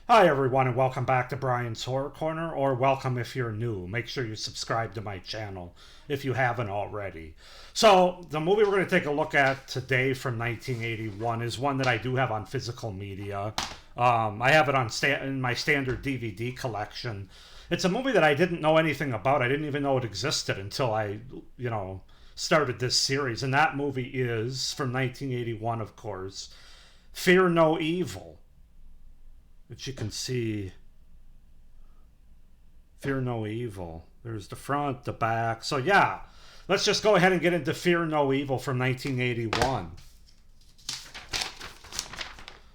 Hi, everyone, and welcome back to Brian's Horror Corner, or welcome if you're new. Make sure you subscribe to my channel if you haven't already. So, the movie we're going to take a look at today from 1981 is one that I do have on physical media. I have it on in my standard DVD collection. It's a movie that I didn't know anything about. I didn't even know it existed until I, started this series. And that movie is, from 1981, of course, Fear No Evil. Which you can see, Fear No Evil. There's the front, the back. So yeah, let's just go ahead and get into Fear No Evil from 1981.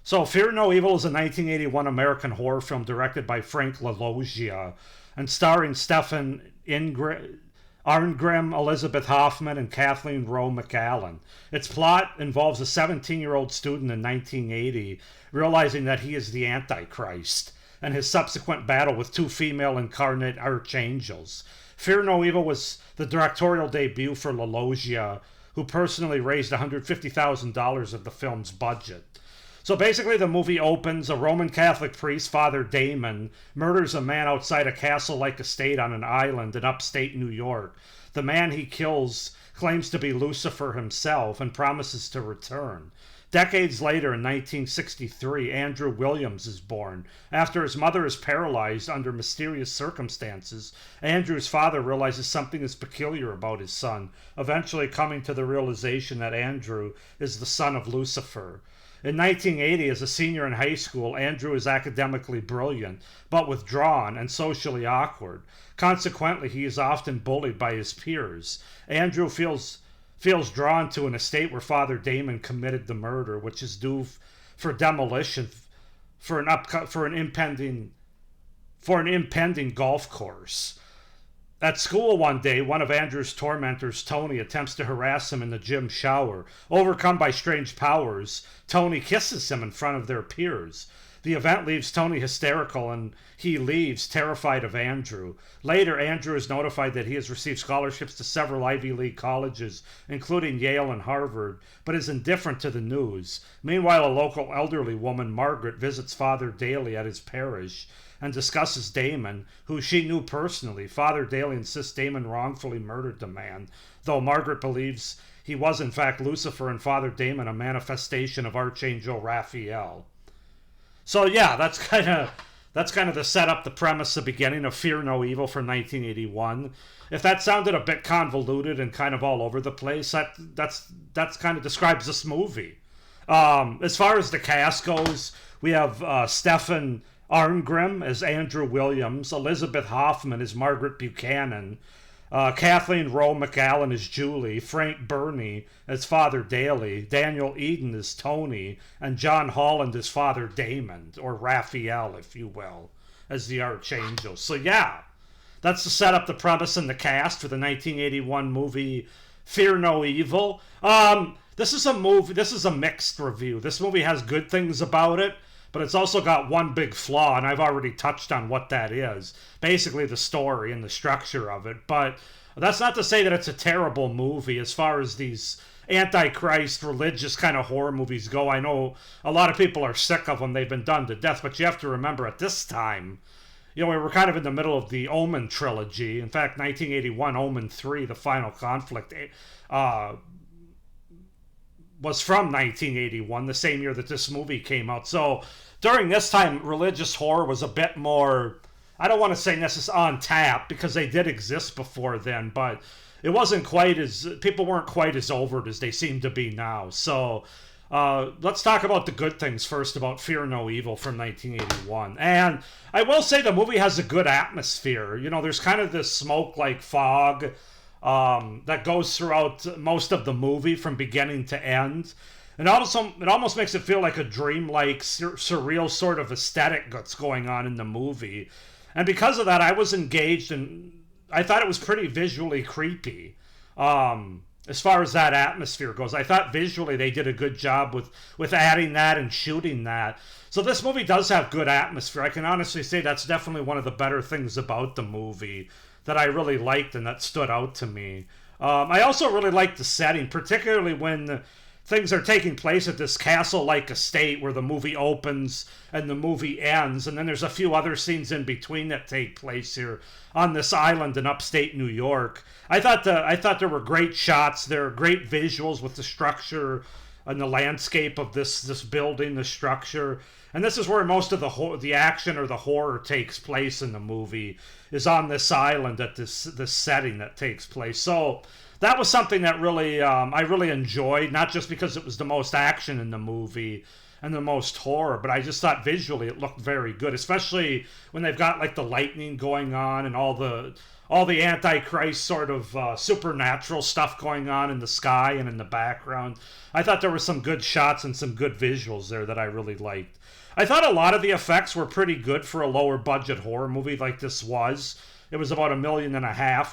So Fear No Evil is a 1981 American horror film directed by Frank LaLoggia and starring Stephen Arngrim, Elizabeth Hoffman, and Kathleen Rowe McAllen. Its plot involves a 17-year-old student in 1980 realizing that he is the Antichrist, and his subsequent battle with two female incarnate archangels. Fear No Evil was the directorial debut for LaLoggia, who personally raised $150,000 of the film's budget. So basically the movie opens, a Roman Catholic priest, Father Damon, murders a man outside a castle-like estate on an island in upstate New York. The man he kills claims to be Lucifer himself and promises to return. Decades later, in 1963, Andrew Williams is born. After his mother is paralyzed under mysterious circumstances, Andrew's father realizes something is peculiar about his son, eventually coming to the realization that Andrew is the son of Lucifer. In 1980, as a senior in high school, Andrew is academically brilliant, but withdrawn and socially awkward. Consequently, he is often bullied by his peers. Andrew feels drawn to an estate where Father Damon committed the murder, which is due for demolition for an impending golf course. At school one day, one of Andrew's tormentors, Tony, attempts to harass him in the gym shower. Overcome by strange powers, Tony kisses him in front of their peers. The event leaves Tony hysterical and he leaves, terrified of Andrew. Later, Andrew is notified that he has received scholarships to several Ivy League colleges, including Yale and Harvard, but is indifferent to the news. Meanwhile, a local elderly woman, Margaret, visits Father Daly at his parish and discusses Damon, who she knew personally. Father Daly insists Damon wrongfully murdered the man, though Margaret believes he was in fact Lucifer and Father Damon a manifestation of Archangel Raphael. So yeah, that's kind of the setup, the premise, the beginning of Fear No Evil from 1981. If that sounded a bit convoluted and kind of all over the place, that's kind of describes this movie. As far as the cast goes, we have Stephen Arngrim as Andrew Williams, Elizabeth Hoffman as Margaret Buchanan, Kathleen Rowe McAllen as Julie, Frank Burney as Father Daly, Daniel Eden as Tony, and John Holland as Father Damon, or Raphael, if you will, as the Archangel. So yeah, that's the setup, the premise, and the cast for the 1981 movie Fear No Evil. This is a mixed review. This movie has good things about it, but it's also got one big flaw, and I've already touched on what that is. Basically, the story and the structure of it. But that's not to say that it's a terrible movie as far as these Antichrist religious kind of horror movies go. I know a lot of people are sick of them. They've been done to death. But you have to remember, at this time, we were kind of in the middle of the Omen trilogy. In fact, 1981, Omen 3, The Final Conflict, was from 1981, the same year that this movie came out. So during this time, religious horror was a bit more, I don't want to say necessarily on tap, because they did exist before then, but it wasn't quite as, people weren't quite as overt as they seem to be now. So let's talk about the good things first about Fear No Evil from 1981. And I will say the movie has a good atmosphere. There's kind of this smoke-like fog that goes throughout most of the movie from beginning to end. And also, it almost makes it feel like a dreamlike, surreal sort of aesthetic that's going on in the movie. And because of that, I was engaged, and I thought it was pretty visually creepy. As far as that atmosphere goes, I thought visually they did a good job with adding that and shooting that. So this movie does have good atmosphere. I can honestly say that's definitely one of the better things about the movie that I really liked and that stood out to me. I also really liked the setting, particularly when things are taking place at this castle-like estate where the movie opens and the movie ends, and then there's a few other scenes in between that take place here on this island in upstate New York. I thought there were great shots. There are great visuals with the structure and the landscape of this building, the structure. And this is where most of the action or the horror takes place in the movie, is on this island at this setting that takes place. So that was something that really I really enjoyed, not just because it was the most action in the movie and the most horror, but I just thought visually it looked very good, especially when they've got like the lightning going on and all the Antichrist sort of supernatural stuff going on in the sky and in the background. I thought there were some good shots and some good visuals there that I really liked. I thought a lot of the effects were pretty good for a lower budget horror movie like this was. It was about $1.5 million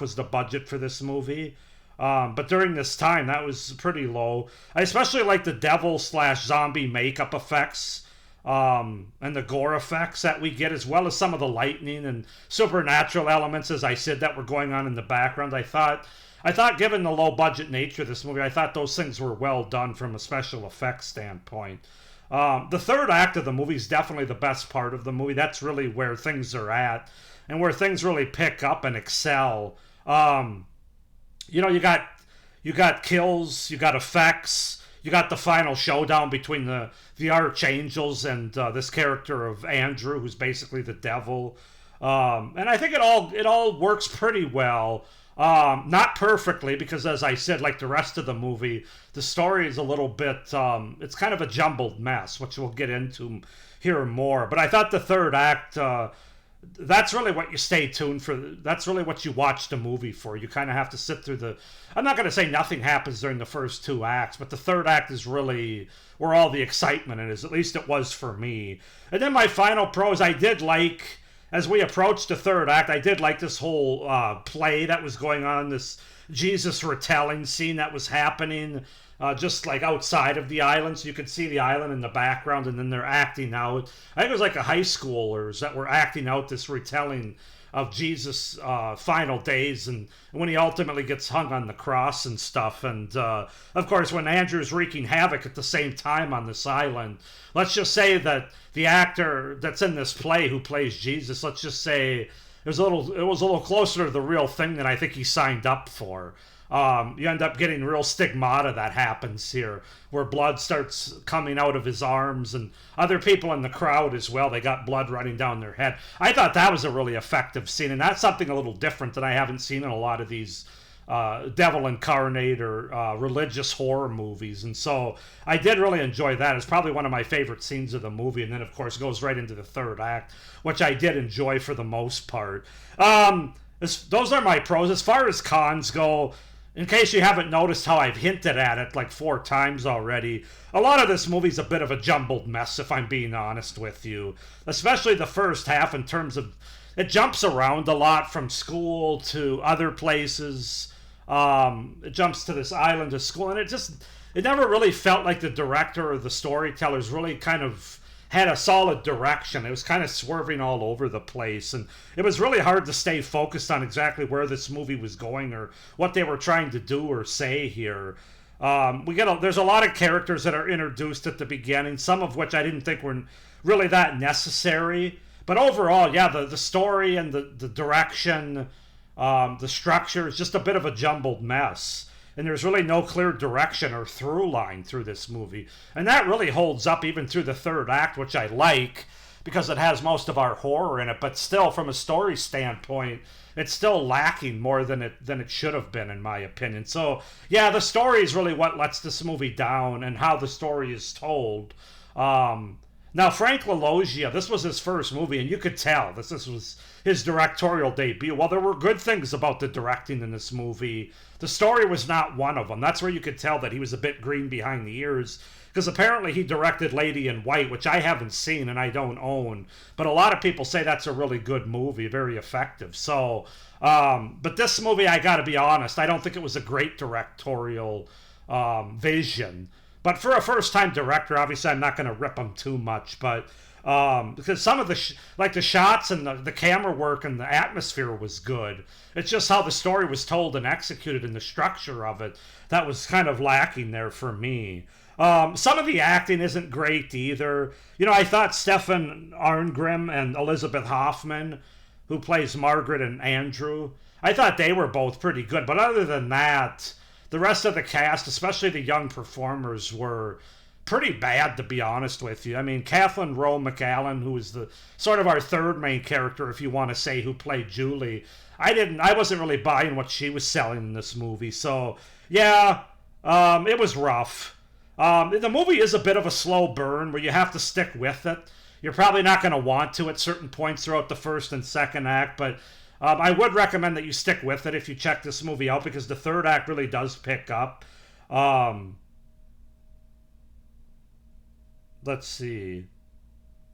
was the budget for this movie. But during this time, that was pretty low. I especially like the devil/zombie makeup effects and the gore effects that we get, as well as some of the lightning and supernatural elements, as I said, that were going on in the background. I thought, given the low budget nature of this movie, I thought those things were well done from a special effects standpoint. The third act of the movie is definitely the best part of the movie. That's really where things are at and where things really pick up and excel. You know, you got kills, you got effects, you got the final showdown between the archangels and this character of Andrew, who's basically the devil. And I think it all works pretty well. Not perfectly, because as I said, like the rest of the movie, the story is a little bit, it's kind of a jumbled mess, which we'll get into here more. But I thought the third act, that's really what you stay tuned for. That's really what you watch the movie for. You kind of have to sit through I'm not going to say nothing happens during the first two acts, but the third act is really where all the excitement is. At least it was for me. And then my final pros, I did like, as we approached the third act, I did like this whole play that was going on, this Jesus retelling scene that was happening just like outside of the island. So you could see the island in the background, and then they're acting out. I think it was like a high schoolers that were acting out this retelling of Jesus' final days and when he ultimately gets hung on the cross and stuff. And of course, when Andrew's wreaking havoc at the same time on this island, let's just say that the actor that's in this play who plays Jesus, let's just say it was a little closer to the real thing than I think he signed up for. You end up getting real stigmata that happens here, where blood starts coming out of his arms, and other people in the crowd as well, they got blood running down their head. I thought that was a really effective scene, and that's something a little different that I haven't seen in a lot of these devil incarnate or religious horror movies. And so I did really enjoy that. It's probably one of my favorite scenes of the movie, and then of course goes right into the third act, which I did enjoy for the most part. Those are my pros. As far as cons go, in case you haven't noticed how I've hinted at it like 4 times already, a lot of this movie's a bit of a jumbled mess, if I'm being honest with you. Especially the first half, in terms of, it jumps around a lot from school to other places. It jumps to this island to school, and it never really felt like the director or the storytellers really kind of had a solid direction. It was kind of swerving all over the place, and it was really hard to stay focused on exactly where this movie was going or what they were trying to do or say here. There's a lot of characters that are introduced at the beginning, some of which I didn't think were really that necessary. But overall, yeah, the story and the direction, the structure is just a bit of a jumbled mess. And there's really no clear direction or through line through this movie. And that really holds up even through the third act, which I like, because it has most of our horror in it. But still, from a story standpoint, it's still lacking more than it should have been, in my opinion. So, yeah, the story is really what lets this movie down, and how the story is told. Now, Frank LaLoggia, this was his first movie, and you could tell this was his directorial debut. While there were good things about the directing in this movie, the story was not one of them. That's where you could tell that he was a bit green behind the ears, because apparently he directed Lady in White, which I haven't seen and I don't own, but a lot of people say that's a really good movie, very effective. So, but this movie, I gotta be honest, I don't think it was a great directorial vision. But for a first-time director, obviously, I'm not going to rip him too much, but because some of like the shots and the camera work and the atmosphere was good. It's just how the story was told and executed and the structure of it that was kind of lacking there for me. Some of the acting isn't great either. You know, I thought Stefan Arngrim and Elizabeth Hoffman, who plays Margaret and Andrew, I thought they were both pretty good. But other than that, the rest of the cast, especially the young performers, were pretty bad, to be honest with you. I mean, Kathleen Rowe McAllen, who is the sort of our third main character, if you want to say, who played Julie, I wasn't really buying what she was selling in this movie. So yeah, it was rough. The movie is a bit of a slow burn where you have to stick with it. You're probably not going to want to at certain points throughout the first and second act, but I would recommend that you stick with it if you check this movie out, because the third act really does pick up. Let's see.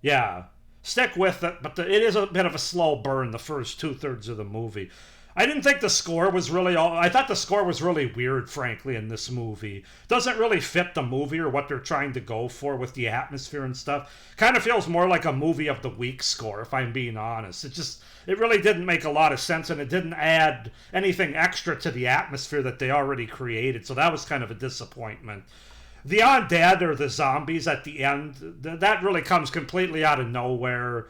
Yeah, stick with it, but it is a bit of a slow burn, the first two-thirds of the movie. I didn't think the score was really I thought the score was really weird, frankly, in this movie. Doesn't really fit the movie or what they're trying to go for with the atmosphere and stuff. Kind of feels more like a movie of the week score, if I'm being honest. It really didn't make a lot of sense, and it didn't add anything extra to the atmosphere that they already created, so that was kind of a disappointment. The undead, or the zombies at the end, that really comes completely out of nowhere.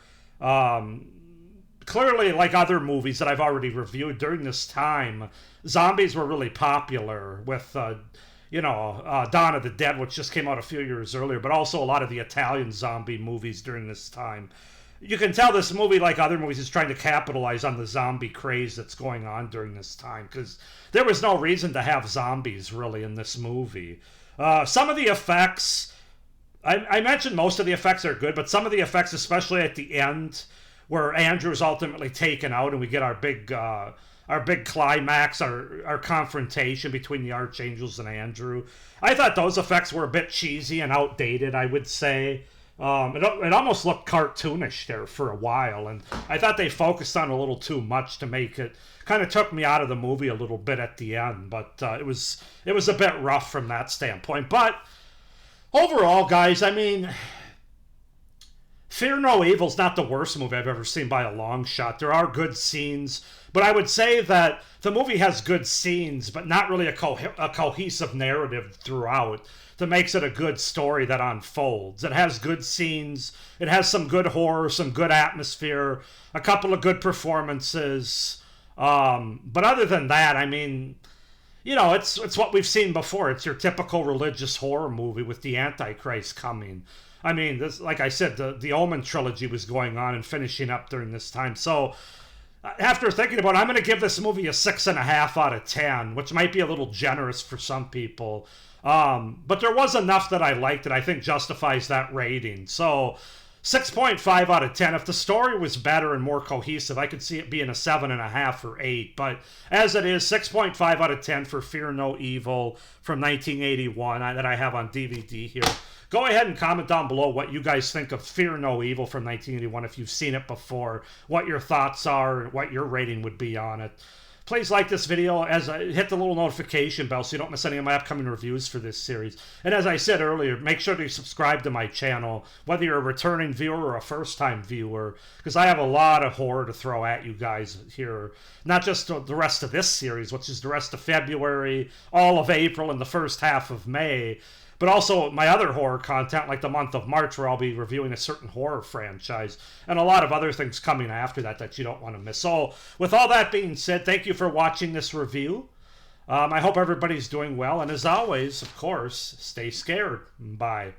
Clearly, like other movies that I've already reviewed during this time, zombies were really popular with, Dawn of the Dead, which just came out a few years earlier, but also a lot of the Italian zombie movies during this time. You can tell this movie, like other movies, is trying to capitalize on the zombie craze that's going on during this time, because there was no reason to have zombies, really, in this movie. Some of the effects, I mentioned most of the effects are good, but some of the effects, especially at the end, where Andrew is ultimately taken out and we get our big climax, our confrontation between the Archangels and Andrew. I thought those effects were a bit cheesy and outdated, I would say. It almost looked cartoonish there for a while, and I thought they focused on a little too much to make it. Kind of took me out of the movie a little bit at the end, but it was a bit rough from that standpoint. But overall, guys, I mean, Fear No Evil's not the worst movie I've ever seen by a long shot. There are good scenes, but I would say that the movie has good scenes, but not really a cohesive narrative throughout that makes it a good story that unfolds. It has good scenes, it has some good horror, some good atmosphere, a couple of good performances. But other than that, I mean, it's what we've seen before. It's your typical religious horror movie with the Antichrist coming. I mean, this, like I said, the Omen trilogy was going on and finishing up during this time. So after thinking about it, I'm going to give this movie a 6.5 out of 10, which might be a little generous for some people. But there was enough that I liked that I think justifies that rating. So 6.5 out of 10. If the story was better and more cohesive, I could see it being a 7.5 or 8. But as it is, 6.5 out of 10 for Fear No Evil from 1981 that I have on DVD here. Go ahead and comment down below what you guys think of Fear No Evil from 1981, if you've seen it before, what your thoughts are, and what your rating would be on it. Please like this video, hit the little notification bell so you don't miss any of my upcoming reviews for this series. And as I said earlier, make sure to subscribe to my channel, whether you're a returning viewer or a first-time viewer, because I have a lot of horror to throw at you guys here. Not just the rest of this series, which is the rest of February, all of April, and the first half of May, but also my other horror content, like the month of March, where I'll be reviewing a certain horror franchise, and a lot of other things coming after that you don't want to miss. So, with all that being said, thank you for watching this review. I hope everybody's doing well, and as always, of course, stay scared. Bye.